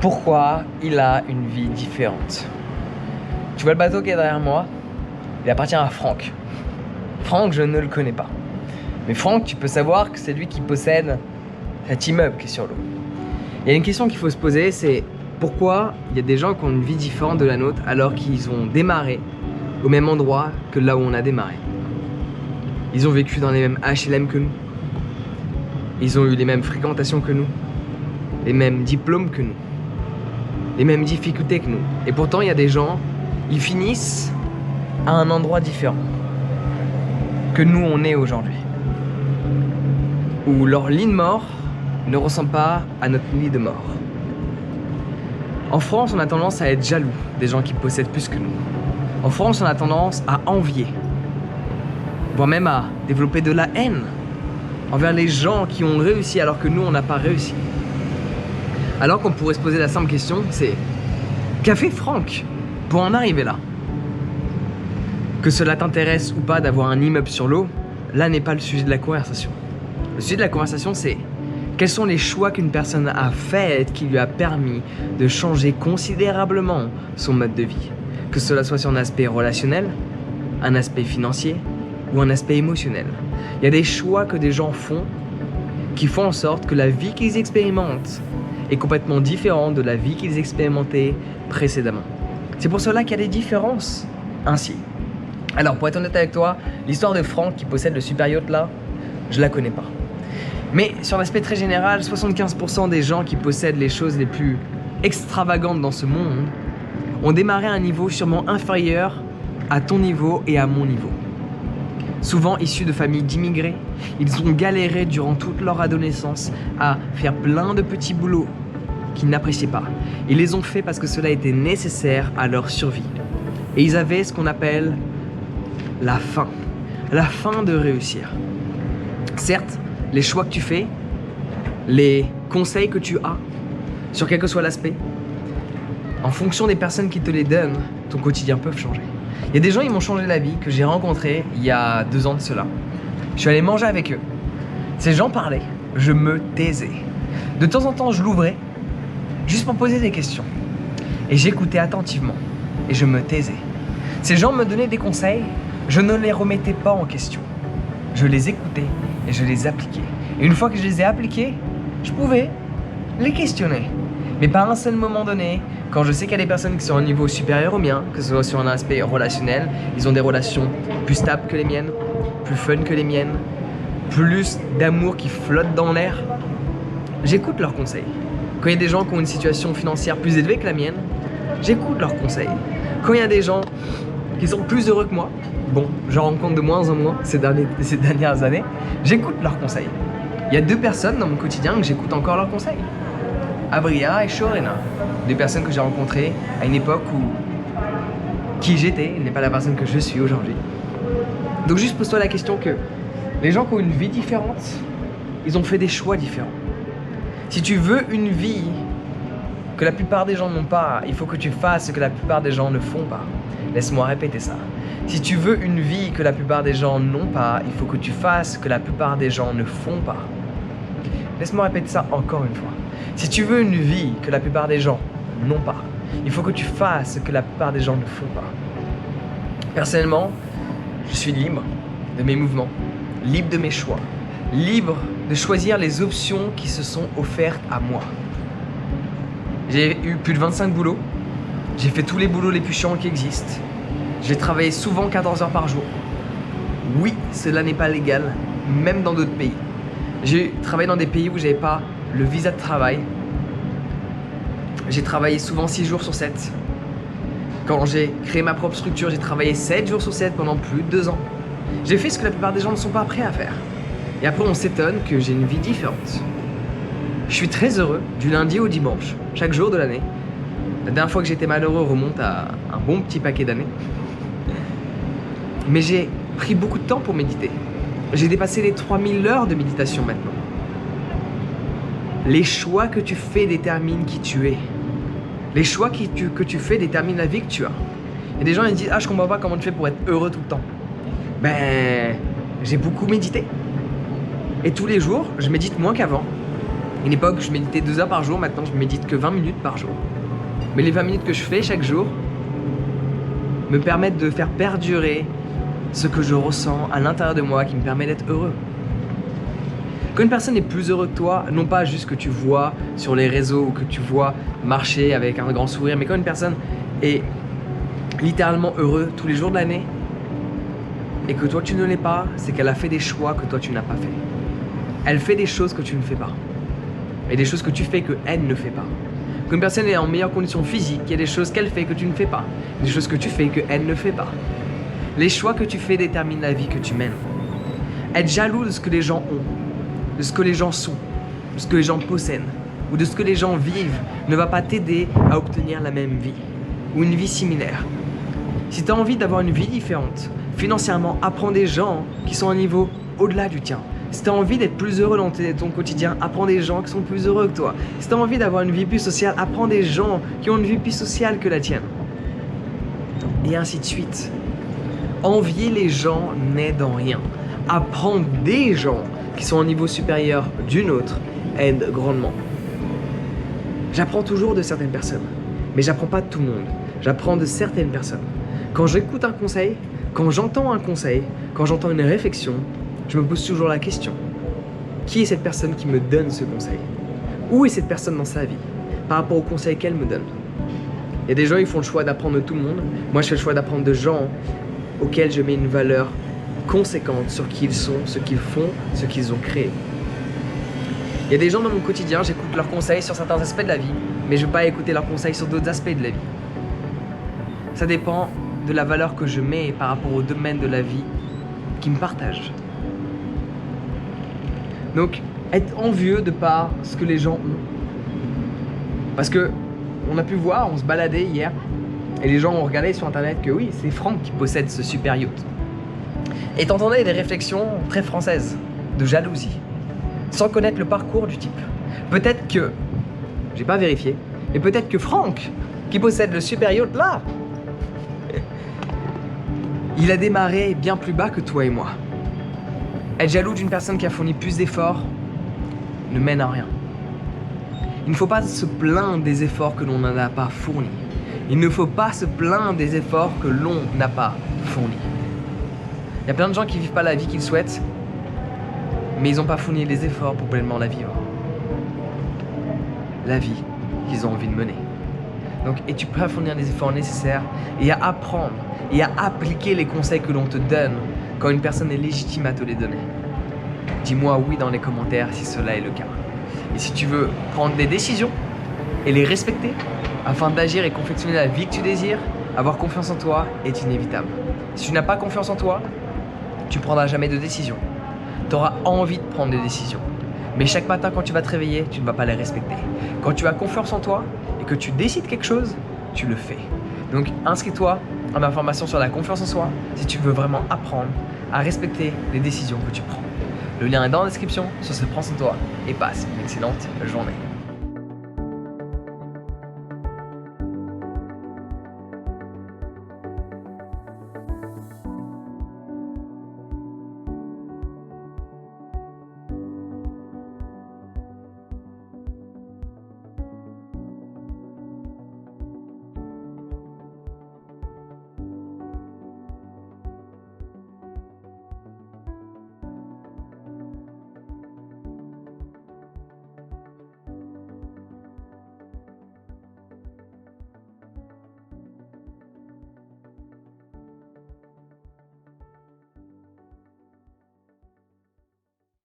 pourquoi il a une vie différente. Tu vois le bateau qui est derrière moi? Il appartient à Franck. Franck, je ne le connais pas. Mais Franck, tu peux savoir que c'est lui qui possède cet immeuble qui est sur l'eau. Il y a une question qu'il faut se poser, c'est pourquoi il y a des gens qui ont une vie différente de la nôtre alors qu'ils ont démarré au même endroit que là où on a démarré. Ils ont vécu dans les mêmes HLM que nous. Ils ont eu les mêmes fréquentations que nous. Les mêmes diplômes que nous. Les mêmes difficultés que nous. Et pourtant, il y a des gens, ils finissent à un endroit différent que nous, on est aujourd'hui. Où leur lit de mort ne ressemble pas à notre lit de mort. En France, on a tendance à être jaloux des gens qui possèdent plus que nous. En France, on a tendance à envier, voire même à développer de la haine envers les gens qui ont réussi alors que nous, on n'a pas réussi. Alors qu'on pourrait se poser la simple question, c'est qu'a fait Franck pour en arriver là? Que cela t'intéresse ou pas d'avoir un immeuble sur l'eau, là n'est pas le sujet de la conversation. Le sujet de la conversation, c'est quels sont les choix qu'une personne a fait qui lui a permis de changer considérablement son mode de vie. Que cela soit sur un aspect relationnel, un aspect financier ou un aspect émotionnel. Il y a des choix que des gens font qui font en sorte que la vie qu'ils expérimentent est complètement différente de la vie qu'ils expérimentaient précédemment. C'est pour cela qu'il y a des différences ainsi. Alors, pour être honnête avec toi, l'histoire de Franck qui possède le super yacht là, je la connais pas. Mais sur l'aspect très général, 75% des gens qui possèdent les choses les plus extravagantes dans ce monde ont démarré à un niveau sûrement inférieur à ton niveau et à mon niveau. Souvent issus de familles d'immigrés, ils ont galéré durant toute leur adolescence à faire plein de petits boulots qu'ils n'appréciaient pas. Ils les ont fait parce que cela était nécessaire à leur survie. Et ils avaient ce qu'on appelle la faim de réussir. Certes, les choix que tu fais, les conseils que tu as, sur quel que soit l'aspect, en fonction des personnes qui te les donnent, ton quotidien peut changer. Il y a des gens, ils m'ont changé la vie, que j'ai rencontrés il y a 2 ans de cela. Je suis allé manger avec eux. Ces gens parlaient, je me taisais. De temps en temps, je l'ouvrais, juste pour poser des questions. Et j'écoutais attentivement, et je me taisais. Ces gens me donnaient des conseils, je ne les remettais pas en question. Je les écoutais et je les appliquais. Et une fois que je les ai appliqués, je pouvais les questionner. Mais pas à un seul moment donné, quand je sais qu'il y a des personnes qui sont à un niveau supérieur au mien, que ce soit sur un aspect relationnel, ils ont des relations plus stables que les miennes, plus fun que les miennes, plus d'amour qui flotte dans l'air, j'écoute leurs conseils. Quand il y a des gens qui ont une situation financière plus élevée que la mienne, j'écoute leurs conseils. Quand il y a des gens qui sont plus heureux que moi, bon, j'en rencontre de moins en moins ces dernières années, j'écoute leurs conseils. Il y a 2 personnes dans mon quotidien que j'écoute encore leurs conseils. Abria et Shorena, 2 personnes que j'ai rencontrées à une époque où qui j'étais n'est pas la personne que je suis aujourd'hui. Donc juste pose-toi la question que les gens qui ont une vie différente, ils ont fait des choix différents. Si tu veux une vie que la plupart des gens n'ont pas, il faut que tu fasses ce que la plupart des gens ne font pas. Laisse-moi répéter ça. Si tu veux une vie que la plupart des gens n'ont pas, il faut que tu fasses ce que la plupart des gens ne font pas. Laisse-moi répéter ça encore une fois. Si tu veux une vie que la plupart des gens n'ont pas, il faut que tu fasses ce que la plupart des gens ne font pas. Personnellement, je suis libre de mes mouvements, libre de mes choix, libre de choisir les options qui se sont offertes à moi. J'ai eu plus de 25 boulots, j'ai fait tous les boulots les plus chiants qui existent, j'ai travaillé souvent 14 heures par jour. Oui, cela n'est pas légal, même dans d'autres pays. J'ai travaillé dans des pays où j'avais pas le visa de travail. J'ai travaillé souvent 6 jours sur 7. Quand j'ai créé ma propre structure, j'ai travaillé 7 jours sur 7 pendant plus de 2 ans. J'ai fait ce que la plupart des gens ne sont pas prêts à faire. Et après, on s'étonne que j'ai une vie différente. Je suis très heureux du lundi au dimanche, chaque jour de l'année. La dernière fois que j'étais malheureux remonte à un bon petit paquet d'années. Mais j'ai pris beaucoup de temps pour méditer. J'ai dépassé les 3000 heures de méditation maintenant. Les choix que tu fais déterminent qui tu es. Les choix que tu fais déterminent la vie que tu as. Il y a des gens qui disent « Ah, je comprends pas comment tu fais pour être heureux tout le temps. » Ben, j'ai beaucoup médité. Et tous les jours, je médite moins qu'avant. Une époque, je méditais 2 heures par jour, maintenant je médite que 20 minutes par jour. Mais les 20 minutes que je fais chaque jour me permettent de faire perdurer ce que je ressens à l'intérieur de moi qui me permet d'être heureux. Quand une personne est plus heureuse que toi, non pas juste que tu vois sur les réseaux ou que tu vois marcher avec un grand sourire, mais quand une personne est littéralement heureuse tous les jours de l'année et que toi tu ne l'es pas, c'est qu'elle a fait des choix que toi tu n'as pas fait. Elle fait des choses que tu ne fais pas et des choses que tu fais que elle ne fait pas. Quand une personne est en meilleure condition physique, il y a des choses qu'elle fait que tu ne fais pas, des choses que tu fais que elle ne fait pas. Les choix que tu fais déterminent la vie que tu mènes. Être jaloux de ce que les gens ont, de ce que les gens sont, de ce que les gens possèdent ou de ce que les gens vivent ne va pas t'aider à obtenir la même vie ou une vie similaire. Si tu as envie d'avoir une vie différente, financièrement, apprends des gens qui sont à un niveau au-delà du tien. Si tu as envie d'être plus heureux dans ton quotidien, apprends des gens qui sont plus heureux que toi. Si tu as envie d'avoir une vie plus sociale, apprends des gens qui ont une vie plus sociale que la tienne. Et ainsi de suite. Envier les gens n'aide en rien. Apprendre des gens qui sont au niveau supérieur d'une autre aide grandement. J'apprends toujours de certaines personnes, mais j'apprends pas de tout le monde. J'apprends de certaines personnes. Quand j'écoute un conseil, quand j'entends un conseil, quand j'entends une réflexion, je me pose toujours la question. Qui est cette personne qui me donne ce conseil? Où est cette personne dans sa vie par rapport au conseil qu'elle me donne? Il y a des gens qui font le choix d'apprendre de tout le monde. Moi, je fais le choix d'apprendre de gens auxquels je mets une valeur conséquente sur qui ils sont, ce qu'ils font, ce qu'ils ont créé. Il y a des gens dans mon quotidien, j'écoute leurs conseils sur certains aspects de la vie, mais je ne vais pas écouter leurs conseils sur d'autres aspects de la vie. Ça dépend de la valeur que je mets par rapport au domaine de la vie qu'ils me partagent. Donc, être envieux de par ce que les gens ont. Parce que, on a pu voir, on se baladait hier, et les gens ont regardé sur internet que oui, c'est Franck qui possède ce super yacht. Et t'entendais des réflexions très françaises, de jalousie, sans connaître le parcours du type. Peut-être que, j'ai pas vérifié, mais peut-être que Franck, qui possède le super yacht là, il a démarré bien plus bas que toi et moi. Être jaloux d'une personne qui a fourni plus d'efforts ne mène à rien. Il ne faut pas se plaindre des efforts que l'on n'a pas fournis. Il ne faut pas se plaindre des efforts que l'on n'a pas fournis. Il y a plein de gens qui ne vivent pas la vie qu'ils souhaitent, mais ils n'ont pas fourni les efforts pour pleinement la vivre. La vie qu'ils ont envie de mener. Donc, es-tu prêt à fournir les efforts nécessaires et à apprendre et à appliquer les conseils que l'on te donne quand une personne est légitime à te les donner? Dis-moi oui dans les commentaires si cela est le cas. Et si tu veux prendre des décisions et les respecter afin d'agir et confectionner la vie que tu désires, avoir confiance en toi est inévitable. Si tu n'as pas confiance en toi, tu ne prendras jamais de décision. Tu auras envie de prendre des décisions. Mais chaque matin quand tu vas te réveiller, tu ne vas pas les respecter. Quand tu as confiance en toi et que tu décides quelque chose, tu le fais. Donc inscris-toi à ma formation sur la confiance en soi si tu veux vraiment apprendre à respecter les décisions que tu prends. Le lien est dans la description. Sur ce, prends soin de toi et passe une excellente journée.